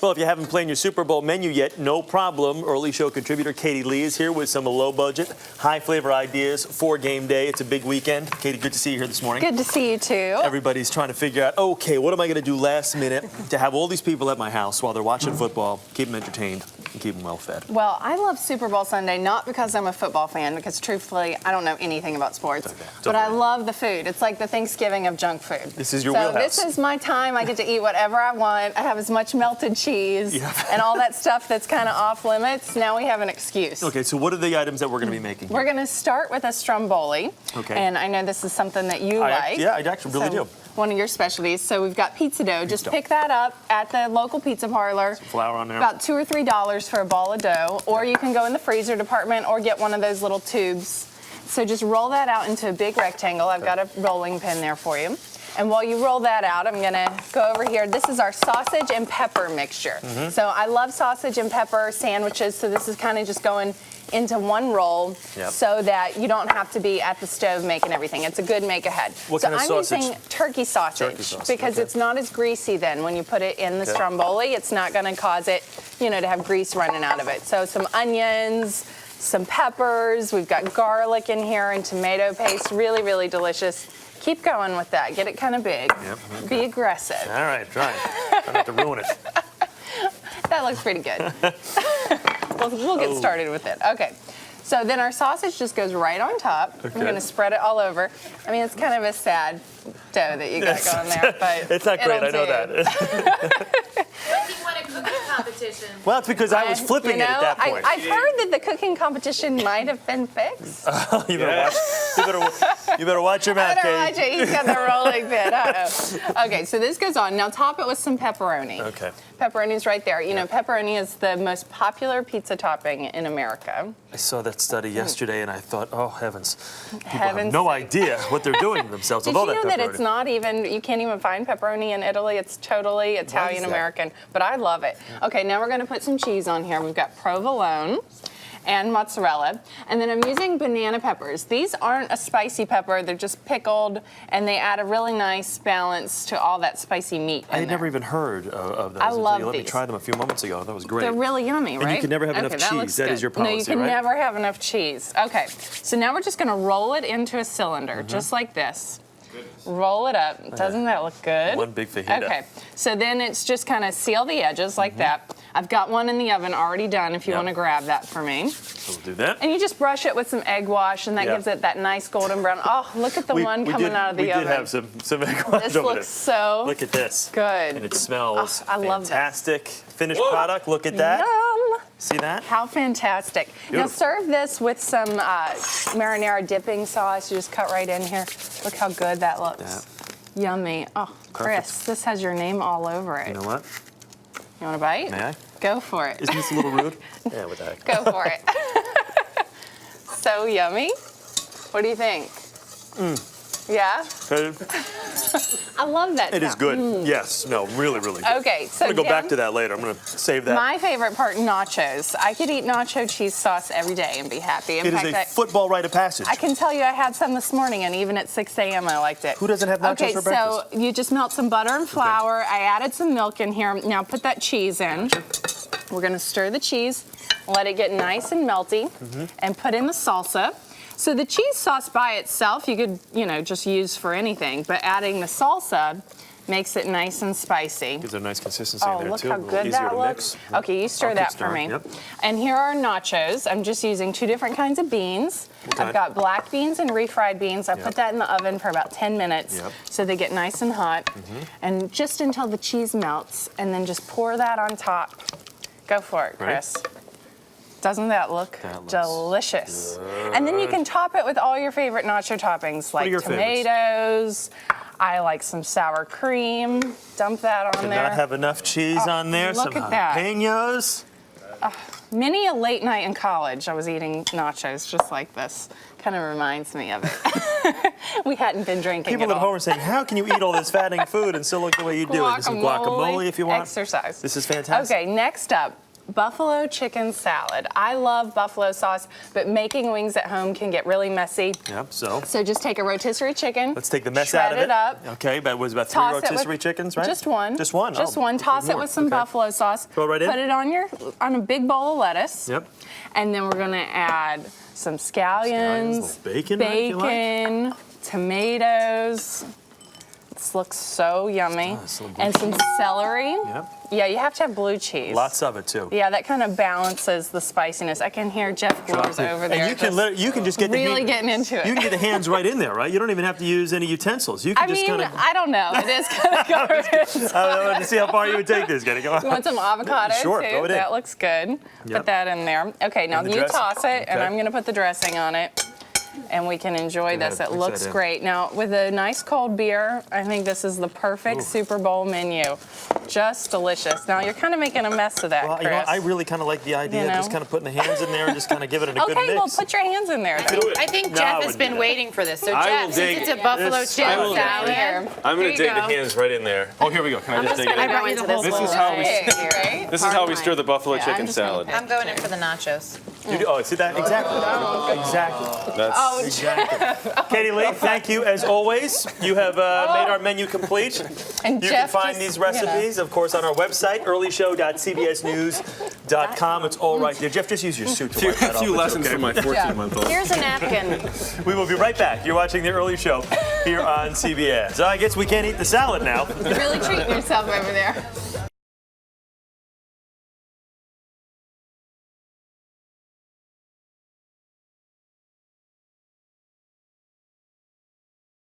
Well, if you haven't planned your Super Bowl menu yet, no problem. Early show contributor Katie Lee is here with some low-budget, high-flavor ideas for game day. It's a big weekend. Katie, good to see you here this morning. Good to see you, too. Everybody's trying to figure out, okay, what am I going to do last minute to have all these people at my house while they're watching football, keep them entertained, and keep them well-fed? Well, I love Super Bowl Sunday, not because I'm a football fan, because truthfully, I don't know anything about sports. Okay. But I love the food. It's like the Thanksgiving of junk food. This is your wheelhouse. So this is my time. I get to eat whatever I want. I have as much melted cheese and all that stuff that's kind of off limits. Now we have an excuse. Okay, so what are the items that we're going to be making? We're going to start with a Stromboli. Okay. And I know this is something that you like. Yeah, I actually really do. One of your specialties. So we've got pizza dough. Just pick that up at the local pizza parlor. Some flour on there. About $2 or $3 for a ball of dough. Or you can go in the freezer department or get one of those little tubes. So just roll that out into a big rectangle. I've got a rolling pin there for you. And while you roll that out, I'm going to go over here. This is our sausage and pepper mixture. So I love sausage and pepper sandwiches. So this is kind of just going into one roll so that you don't have to be at the stove making everything. It's a good make ahead. What kind of sausage? I'm using turkey sausage because it's not as greasy then when you put it in the Stromboli. It's not going to cause it, to have grease running out of it. So some onions, some peppers. We've got garlic in here and tomato paste. Really, really delicious. Keep going with that. Get it kind of big. Be aggressive. All right, try. Try not to ruin it. That looks pretty good. We'll get started with it. Okay. So then our sausage just goes right on top. I'm going to spread it all over. I mean, it's kind of a sad dough that you got going there, but it's not great. I know that. You won a cooking competition. Well, it's because I was flipping it at that point. I've heard that the cooking competition might have been fixed. You better watch your mouth, Better watch Katie. it. He's got the rolling pin. Uh-oh. Okay, so this goes on. Now top it with some pepperoni. Okay. Pepperoni's right there. Pepperoni is the most popular pizza topping in America. I saw that study yesterday, and I thought, oh, heavens. People have no idea what they're doing to themselves with all that pepperoni. Did you know that it's not even, you can't even find pepperoni in Italy? It's totally Italian-American, but I love it. Okay, now we're going to put some cheese on here. We've got provolone and mozzarella, and then I'm using banana peppers. These aren't a spicy pepper, they're just pickled, and they add a really nice balance to all that spicy meat. I had never even heard of those. I love you let these. me try them a few moments ago. That was great. They're really yummy, right? And you can never have enough cheese. That is your policy, right? No, you can right? never have enough cheese. Okay, so now we're just gonna roll it into a cylinder, just like this. Roll it up. Doesn't that look good? One big fajita. Okay, so then it's just kind of seal the edges like that. I've got one in the oven already done if you want to grab that for me. So we'll do that. And you just brush it with some egg wash, and that gives it that nice golden brown. Oh, look at the one coming out of the oven. We did have some egg wash This over looks so Look at this. good. And it smells I love fantastic. Finished product. Look at that. Yum. See that? How fantastic. Beautiful. Now serve this with some marinara dipping sauce. You just cut right in here. Look how good that looks. Yummy. Oh, Chris, this has your name all over it. You know what? You want a bite? May I? Go for it. Isn't this a little rude? Yeah, what the heck? Go for it. So yummy. What do you think? Yeah? I love that It is good. Yes. No, really, really good. Okay, so I'm going to go back to that later. I'm going to save that. My favorite part, nachos. I could eat nacho cheese sauce every day and be happy. In it fact, is a football rite of passage. I can tell you I had some this morning, and even at 6 a.m. I liked it. Who doesn't have nachos for breakfast? So you just melt some butter and flour. I added some milk in here. Now put that cheese in. We're going to stir the cheese, let it get nice and melty, and put in the salsa. So the cheese sauce by itself, you could, just use for anything, but adding the salsa makes it nice and spicy. Gives it a nice consistency in there, look too. how good that looks. Okay, you stir that for me. And here are nachos. I'm just using 2 different kinds of beans. I've got black beans and refried beans. I put that in the oven for about 10 minutes so they get nice and hot. And just until the cheese melts, and then just pour that on top. Go for it, Chris. Doesn't that look delicious? Good. And then you can top it with all your favorite nacho toppings, like tomatoes. I like some sour cream. Dump that on there. Did not have enough cheese on there. Look some at that. jalapenos. Many a late night in college, I was eating nachos just like this. Kind of reminds me of it. We hadn't been drinking People at home are saying, how can you eat all this fattening food and still look the way you do? And some guacamole if you want. Exercise. This is fantastic. Okay, next up, buffalo chicken salad. I love buffalo sauce, but making wings at home can get really messy. Yep, so just take a rotisserie chicken. let's take the mess out of it. Shred it up. Okay, but it was about 3 Toss it rotisserie with- chickens, right? Just one. Just one? Just Oh, one. Toss it more. with some Okay. buffalo sauce. Throw it right in? Put it on a big bowl of lettuce. Yep. And then we're gonna add some scallions, Little bacon, right, if you like? bacon, tomatoes. This looks so yummy. does, a little And some celery. Yep. Yeah, you have to have blue cheese. Lots of it, too. Yeah, that kind of balances the spiciness. I can hear Jeff Glores over there. And you can just get really the getting into it. You can get the hands right in there, right? You don't even have to use any utensils. You can I just mean, kind of. I don't know. It is kind of garbage. I wanted to see how far you would take this. Gotta go. You want some avocado Sure, too? throw it in. That looks good. Yep. Put that in there. Okay, now And the you dressing. toss it, and Okay. I'm gonna put the dressing on it. And we can enjoy Go this. ahead, It mix looks that in. great. Now, with a nice cold beer, I think this is the perfect Super Bowl menu. Just delicious. Now, you're kind of making a mess of that, Well, Chris. you know, I really kind of like the idea You of know? just kind of putting the hands in there and just kind of giving it a good Okay, mix. well, put your hands in there. I think No, I Jeff has wouldn't been do that. waiting for this. So I Jeff, will since dig it's a buffalo this- chicken I will- salad, Here. I'm Here gonna you dig the go. hands right in there. Oh, here we go. Can I just dig it I in? brought you the whole This bowl. is how we. Right? This is how we stir the buffalo Yeah, chicken I'm just gonna salad. I'm going in for the nachos. Oh, see that? Exactly. Exactly. That's Exactly. Katie Lee, thank you as always. You have made our menu complete. And You Jeff can find just, these recipes, of course, on our website, earlyshow.cbsnews.com. It's all right there. Jeff, just use your suit to wipe that a few off. lessons It's for okay. my 14-month-old. Here's a napkin. We will be right back. You're watching The Early Show here on CBS. I guess we can't eat the salad now. You're really treating yourself over there.